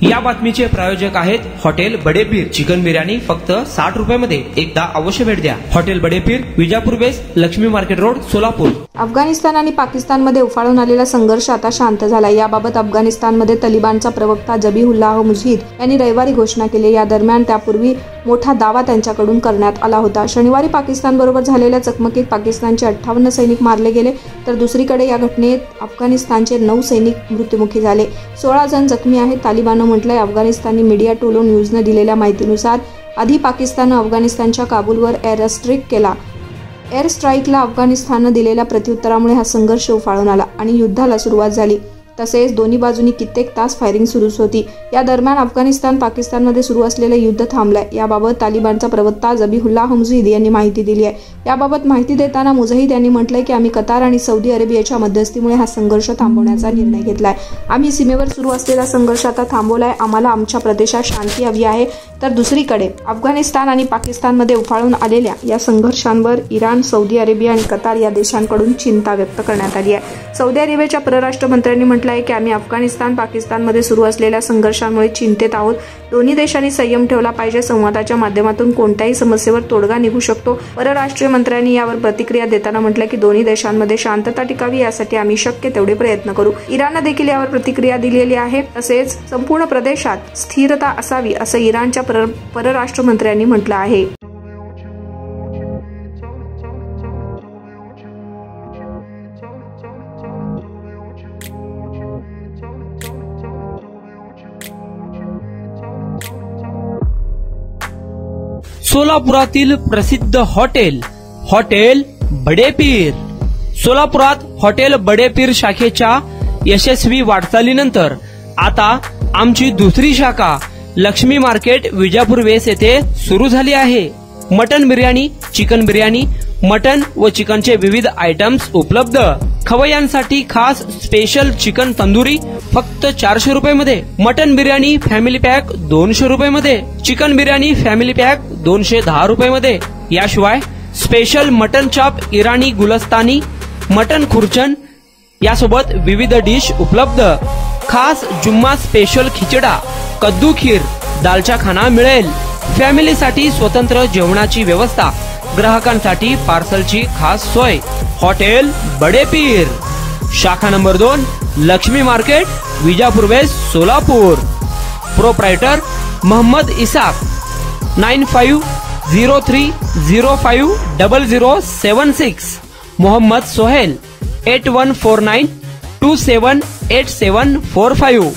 या बातमीचे प्रायोजक आहेत हॉटेल बडेपीर। चिकन बिर्याणी फक्त 60 रुपयामध्ये। एकदा अवश्य भेट द्या। Hotel Badepir, Vijapur west, Lakshmi market road, Solapur. Afghanistan आणि पाकिस्तानमध्ये उफाळून आलेला संघर्ष आता शांत झाला। याबाबत अफगाणिस्तानमध्ये तलिबानचा प्रवक्ता जबीहुल्लाह मुजाहिद यांनी रविवारी घोषणा केली। या दरम्यान त्यापूर्वी मोठा दावा त्यांच्याकडून करण्यात आला होता। शनिवारी पाकिस्तानबरोबर झालेल्या चकमकीत पाकिस्तानचे 58 सैनिक मारले गेले, तर दुसरीकडे या घटनेत अफगाणिस्तानचे 9 सैनिक मृत्युमुखी झाले। 16 जण जखमी आहेत। तालिबाननं म्हटलंय। अफगाणिस्तानी मीडिया टोलो न्यूजनं दिलेल्या माहितीनुसार आधी पाकिस्ताननं अफगाणिस्तानच्या काबूलवर एअर स्ट्राईक केला। एअर स्ट्राईकला अफगाणिस्ताननं दिलेल्या प्रत्युत्तरामुळे हा संघर्ष उफाळून आला आणि युद्धाला सुरुवात झाली। तसेच दोन्ही बाजूंनी कित्येक तास फायरिंग सुरूच होती। या दरम्यान अफगाणिस्तान पाकिस्तानमध्ये सुरू असलेले युद्ध थांबलंय। याबाबत तालिबानचा प्रवक्ता जबीहुल्लाह मुजाहिद यांनी माहिती दिली आहे। याबाबत माहिती देताना मुजाहिद यांनी म्हटलंय की आम्ही कतार आणि सौदी अरेबियाच्या मध्यस्थीमुळे हा संघर्ष थांबवण्याचा निर्णय घेतलाय। आम्ही सीमेवर सुरू असलेला संघर्ष आता थांबवलाय। आम्हाला आमच्या प्रदेशात शांती हवी आहे। तर दुसरीकडे अफगाणिस्तान आणि पाकिस्तानमध्ये उफाळून आलेल्या या संघर्षांवर इराण, सौदी अरेबिया आणि कतार या देशांकडून चिंता व्यक्त करण्यात आली आहे। सौदी अरेबियाच्या परराष्ट्र मंत्र्यांनी म्हटलं आहे की आम्ही अफगाणिस्तान पाकिस्तानमध्ये सुरू असलेल्या संघर्षांमुळे चिंतेत आहोत। दोन्ही देशांनी संयम ठेवला पाहिजे। संवादाच्या माध्यमातून कोणत्याही समस्येवर तोडगा निघू शकतो। परराष्ट्र मंत्र्यांनी यावर प्रतिक्रिया देताना म्हटलं की दोन्ही देशांमध्ये शांतता टिकावी यासाठी आम्ही शक्य तेवढे प्रयत्न करू। इराणने देखील यावर प्रतिक्रिया दिलेली आहे। तसेच संपूर्ण प्रदेशात स्थिरता असावी असं इराणच्या परराष्ट्र मंत्र्यांनी म्हटलं आहे। सोलापुरातील प्रसिद्ध हॉटेल बडेपीर। सोलापुरात हॉटेल बडेपीर शाखेच्या यशस्वी वाटचालीनंतर आता आमची दुसरी शाखा लक्ष्मी मार्केट, विजापूर वेस्ट येथे सुरू झाली आहे। Mutton biryani, chicken biryani, mutton व चिकनचे विविध आयटम्स उपलब्ध। खवय्यांसाठी खास स्पेशल चिकन तंदुरी फक्त 400 रुपयामध्ये। मटन बिर्याणी फॅमिली पॅक 200 रुपयामध्ये। चिकन बिर्याणी फॅमिली पॅक 210 रुपयामध्ये। याशिवाय स्पेशल मटन चाप, इराणी गुलस्तानी, मटन खुर्चन यासोबत विविध डिश उपलब्ध। खास जुम्मा स्पेशल खिचडा, कद्दू खीर, दालचा खाना मिळेल। फॅमिलीसाठी स्वतंत्र जेवणाची व्यवस्था, ग्राहकांसाठी पार्सलची खास सोय। हॉटेल बडेपीर, शाखा number 2, Lakshmi market, Vijapur west, Solapur. Proprietor Mohammed Isak, 9503050076। Mohammed Sohel, 8149278745।